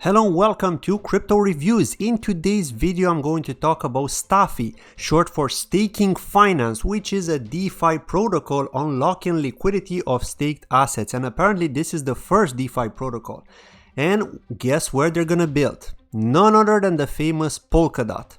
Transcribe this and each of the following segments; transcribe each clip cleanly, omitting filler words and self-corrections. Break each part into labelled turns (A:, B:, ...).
A: Hello and welcome to Crypto Reviews. In today's video, I'm going to talk about Stafi, short for Staking Finance, which is a DeFi protocol unlocking liquidity of staked assets. And apparently this is the first DeFi protocol. And guess where they're gonna build? None other than the famous Polkadot.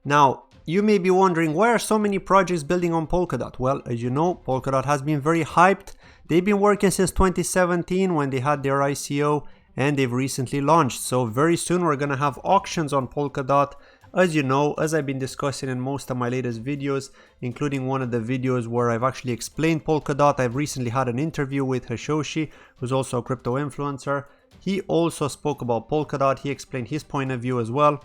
A: Now, you may be wondering, why are so many projects building on Polkadot? Well, as you know, Polkadot has been very hyped. They've been working since 2017 when they had their ICO. And they've recently launched. So very soon we're gonna have auctions on Polkadot. As you know, as I've been discussing in most of my latest videos, including one of the videos where I've actually explained Polkadot, I've recently had an interview with Hiroshi, who's also a crypto influencer. He also spoke about Polkadot. He explained his point of view as well.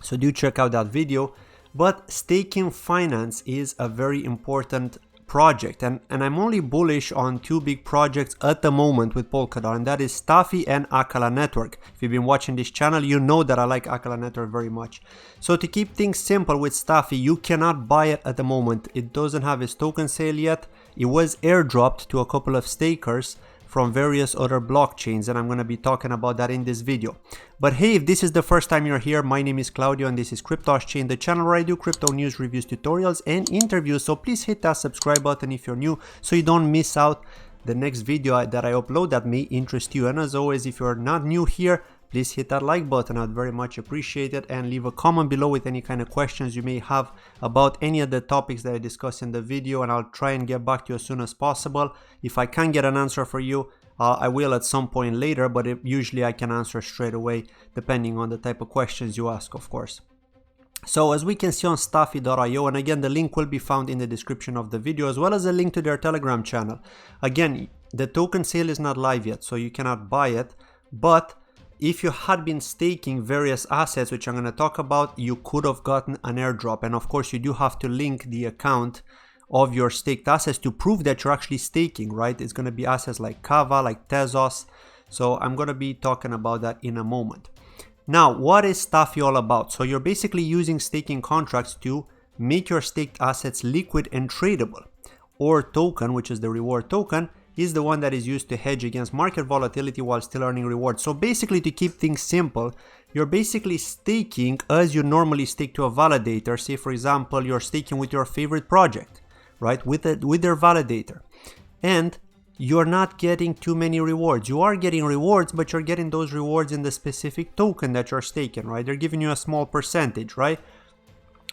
A: So do check out that video. But staking finance is a very important project, and I'm only bullish on two big projects at the moment with Polkadot, and that is Stafi and Akala Network. If you've been watching this channel, you know that I like Akala Network very much. So to keep things simple with Stafi, you cannot buy it at the moment. It doesn't have its token sale yet. It was airdropped to a couple of stakers from various other blockchains, and I'm going to be talking about that in this video. But hey, if this is the first time you're here, my name is Claudio and this is CryptoSchain, the channel where I do crypto news, reviews, tutorials and interviews. So please hit that subscribe button if you're new so you don't miss out the next video that I upload that may interest you. And as always, if you're not new here, please hit that like button. I'd very much appreciate it, and leave a comment below with any kind of questions you may have about any of the topics that I discuss in the video, and I'll try and get back to you as soon as possible. If I can't get an answer for you, I will at some point later, but usually I can answer straight away depending on the type of questions you ask, of course. So as we can see on Stafi.io, and again the link will be found in the description of the video, as well as a link to their Telegram channel. Again, the token sale is not live yet, so you cannot buy it, but if you had been staking various assets, which I'm going to talk about, you could have gotten an airdrop. And of course, you do have to link the account of your staked assets to prove that you're actually staking, right? It's going to be assets like Kava, like Tezos. So I'm going to be talking about that in a moment. Now, what is Stafi all about? So you're basically using staking contracts to make your staked assets liquid and tradable. Or token, which is the reward token, is the one that is used to hedge against market volatility while still earning rewards. So basically, to keep things simple, you're basically staking as you normally stake to a validator. Say for example, you're staking with your favorite project, right, with their validator, and you're not getting too many rewards. You are getting rewards, but you're getting those rewards in the specific token that you're staking, right? They're giving you a small percentage, right?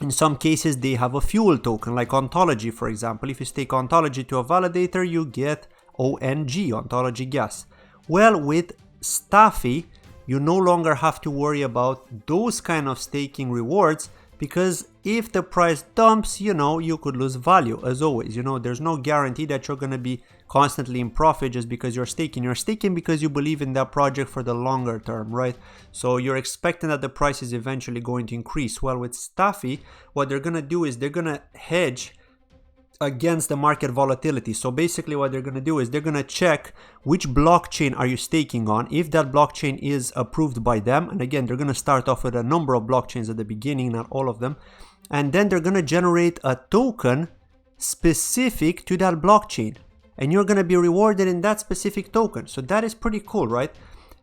A: In some cases, they have a fuel token, like Ontology, for example. If you stake Ontology to a validator, you get ONG, Ontology gas. Well, with Stafi, you no longer have to worry about those kind of staking rewards, because if the price dumps, you could lose value. As always, there's no guarantee that you're going to be constantly in profit just because you're staking. You're staking because you believe in that project for the longer term, right? So you're expecting that the price is eventually going to increase. Well, with Stafi, what they're going to do is they're going to hedge against the market volatility. So basically what they're going to do is they're going to check which blockchain are you staking on, if that blockchain is approved by them. And again, they're going to start off with a number of blockchains at the beginning, not all of them. And then they're going to generate a token specific to that blockchain, and you're going to be rewarded in that specific token. So that is pretty cool, right?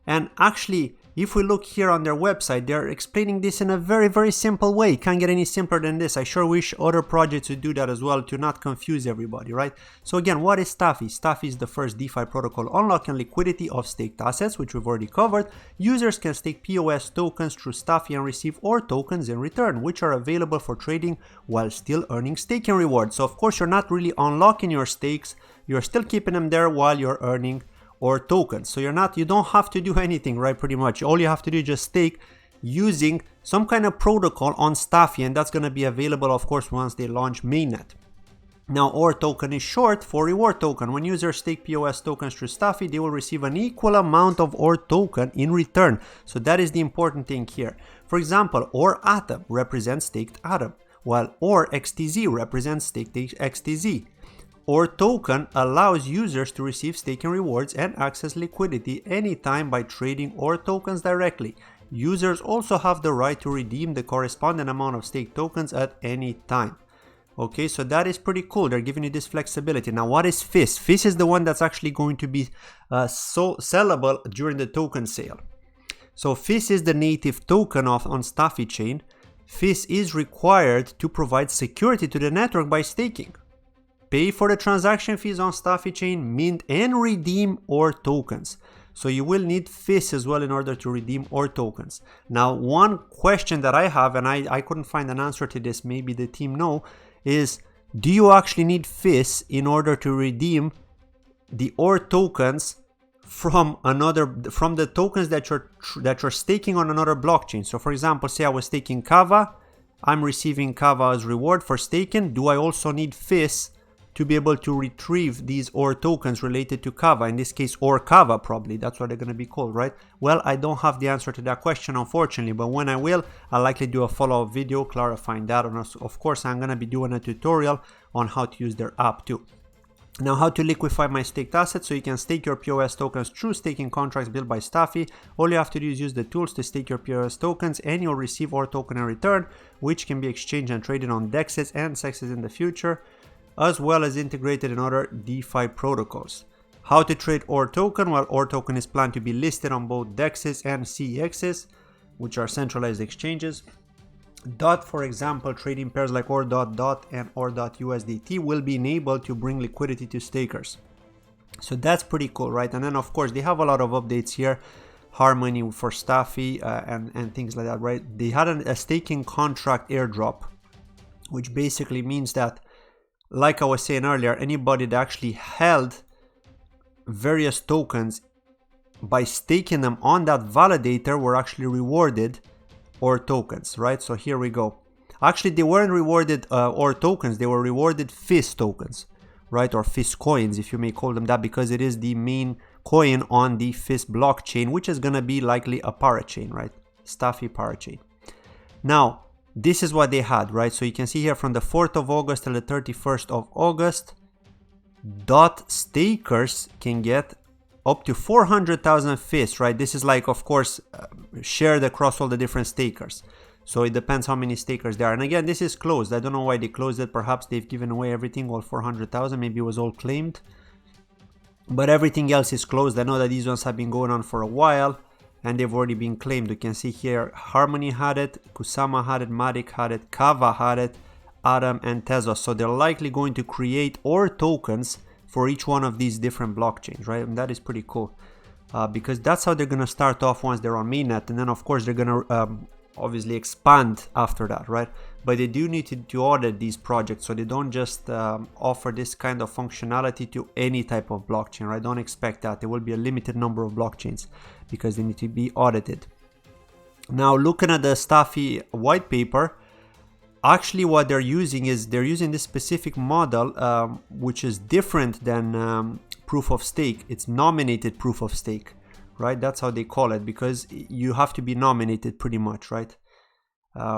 A: And actually, if we look here on their website, they're explaining this in a very, very simple way. Can't get any simpler than this. I sure wish other projects would do that as well to not confuse everybody, right? So again, what is Stafi? Stafi is the first DeFi protocol unlocking liquidity of staked assets, which we've already covered. Users can stake POS tokens through Stafi and receive OR tokens in return, which are available for trading while still earning staking rewards. So of course, you're not really unlocking your stakes. You're still keeping them there while you're earning or tokens. So you don't have to do anything, right? Pretty much all you have to do is just stake using some kind of protocol on Stafi, and that's going to be available, of course, once they launch mainnet. Now, OR token is short for reward token. When users stake POS tokens through Stafi, they will receive an equal amount of OR token in return. So that is the important thing here. For example, OR Atom represents staked Atom, while OR XTZ represents staked XTZ. OR token allows users to receive staking rewards and access liquidity anytime by trading OR tokens directly. Users also have the right to redeem the corresponding amount of staked tokens at any time. Okay, so that is pretty cool. They're giving you this flexibility. Now, what is FIS? FIS is the one that's actually going to be sellable during the token sale. So FIS is the native token on Stafi chain. FIS is required to provide security to the network by staking. Pay for the transaction fees on Stafi chain, mint and redeem OR tokens. So you will need FIS as well in order to redeem OR tokens. Now, one question that I have, and I couldn't find an answer to this, maybe the team know, is do you actually need FIS in order to redeem the OR tokens from the tokens that you're staking on another blockchain? So for example, say I was staking Kava, I'm receiving Kava as reward for staking. Do I also need FIS to be able to retrieve these OR tokens related to Kava? In this case, OR Kava, probably that's what they're going to be called, right? Well, I don't have the answer to that question, unfortunately, but when I will, I'll likely do a follow-up video clarifying that. And of course, I'm going to be doing a tutorial on how to use their app too. Now, how to liquefy my staked assets. So you can stake your POS tokens through staking contracts built by Stafi. All you have to do is use the tools to stake your POS tokens, and you'll receive OR token in return, which can be exchanged and traded on DEXs and CEXs in the future, as well as integrated in other DeFi protocols. How to trade OR token? Well, OR token is planned to be listed on both DEXs and CEXs, which are centralized exchanges. DOT, for example, trading pairs like OR.DOT and OR.USDT will be enabled to bring liquidity to stakers. So that's pretty cool, right? And then of course they have a lot of updates here. Harmony for Stafi and things like that, right? They had a staking contract airdrop, which basically means that, like I was saying earlier, anybody that actually held various tokens by staking them on that validator were actually rewarded OR tokens, right? So here we go. Actually, they weren't rewarded OR tokens, they were rewarded FIS tokens, right? Or FIS coins, if you may call them that, because it is the main coin on the FIS blockchain, which is going to be likely a parachain, right? Stafi parachain. Now, this is what they had, right? So you can see here from the 4th of August till the 31st of August, DOT stakers can get up to 400,000 FIS, right? This is like, of course, shared across all the different stakers. So it depends how many stakers there are. And again, this is closed. I don't know why they closed it. Perhaps they've given away everything, all 400,000. Maybe it was all claimed. But everything else is closed. I know that these ones have been going on for a while and they've already been claimed. You can see here, Harmony had it, Kusama had it, Matic had it, Kava had it, Atom and Tezos. So they're likely going to create OR tokens for each one of these different blockchains, right? And that is pretty cool because that's how they're going to start off once they're on mainnet. And then of course they're going to obviously expand after that, right? But they do need to audit these projects, so they don't just offer this kind of functionality to any type of blockchain, right? Don't expect that. There will be a limited number of blockchains because they need to be audited. Now, looking at the Stafi white paper, actually what they're using is they're using this specific model which is different than proof of stake. It's nominated proof of stake, right? That's how they call it, because you have to be nominated pretty much, right?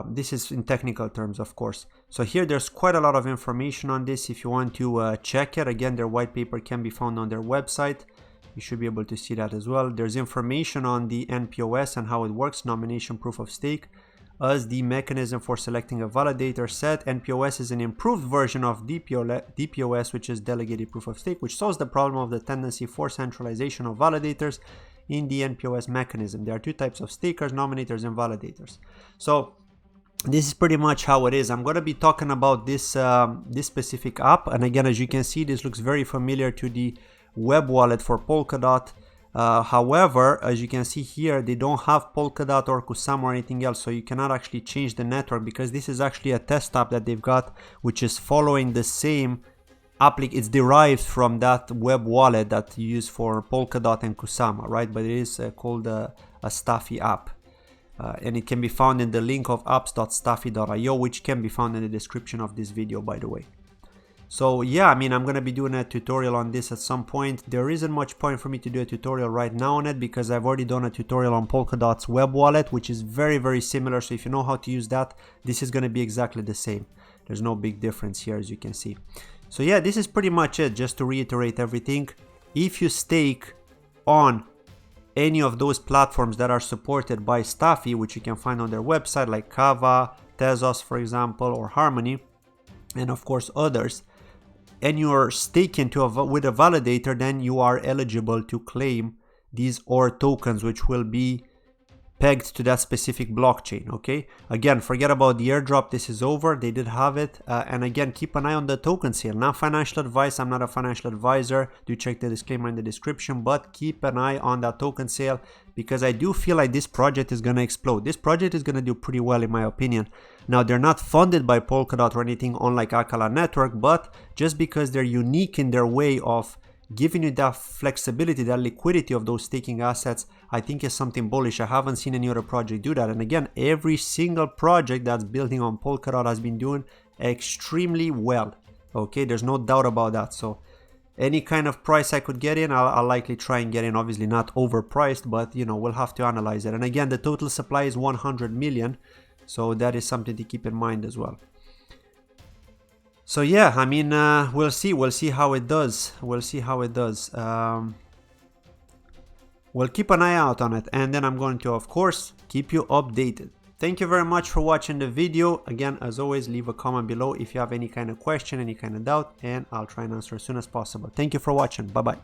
A: This is in technical terms, of course. So here there's quite a lot of information on this. If you want to check it, again, their white paper can be found on their website. You should be able to see that as well. There's information on the NPOS and how it works, nomination proof of stake, as the mechanism for selecting a validator set. NPOS is an improved version of DPoS, which is delegated proof of stake, which solves the problem of the tendency for centralization of validators in the NPOS mechanism. There are two types of stakers, nominators and validators. So this is pretty much how it is. I'm going to be talking about this this specific app, and again, as you can see, this looks very familiar to the web wallet for Polkadot. However, as you can see here, they don't have Polkadot or Kusama or anything else, so you cannot actually change the network, because this is actually a test app that they've got, which is following the same it's derived from that web wallet that you use for Polkadot and Kusama, right? But it is called a Stafi app. And it can be found in the link of apps.stafi.io, which can be found in the description of this video, by the way. So yeah, I mean, I'm going to be doing a tutorial on this at some point. There isn't much point for me to do a tutorial right now on it, because I've already done a tutorial on Polkadot's web wallet, which is very, very similar. So if you know how to use that, this is going to be exactly the same. There's no big difference here, as you can see. So yeah, this is pretty much it. Just to reiterate everything, if you stake on any of those platforms that are supported by Stafi, which you can find on their website, like Kava, Tezos, for example, or Harmony, and of course others, and you're staking with a validator, then you are eligible to claim these OR tokens, which will be pegged to that specific blockchain. Okay, again, forget about the airdrop. This is over. They did have it. And again, keep an eye on the token sale. Not financial advice. I'm not a financial advisor. Do check the disclaimer in the description, but keep an eye on that token sale, because I do feel like this project is going to explode. This project is going to do pretty well in my opinion. Now, they're not funded by Polkadot or anything unlike Alcala Network, but just because they're unique in their way of giving you that flexibility, that liquidity of those staking assets, I think is something bullish. I haven't seen any other project do that. And again, every single project that's building on Polkadot has been doing extremely well. Okay, there's no doubt about that. So any kind of price I could get in, I'll likely try and get in. Obviously not overpriced, but you know, we'll have to analyze it. And again, the total supply is 100 million. So that is something to keep in mind as well. So yeah, I mean, we'll see how it does. We'll keep an eye out on it, and then I'm going to, of course, keep you updated. Thank you very much for watching the video. Again, as always, leave a comment below if you have any kind of question, any kind of doubt, and I'll try and answer as soon as possible. Thank you for watching. Bye bye.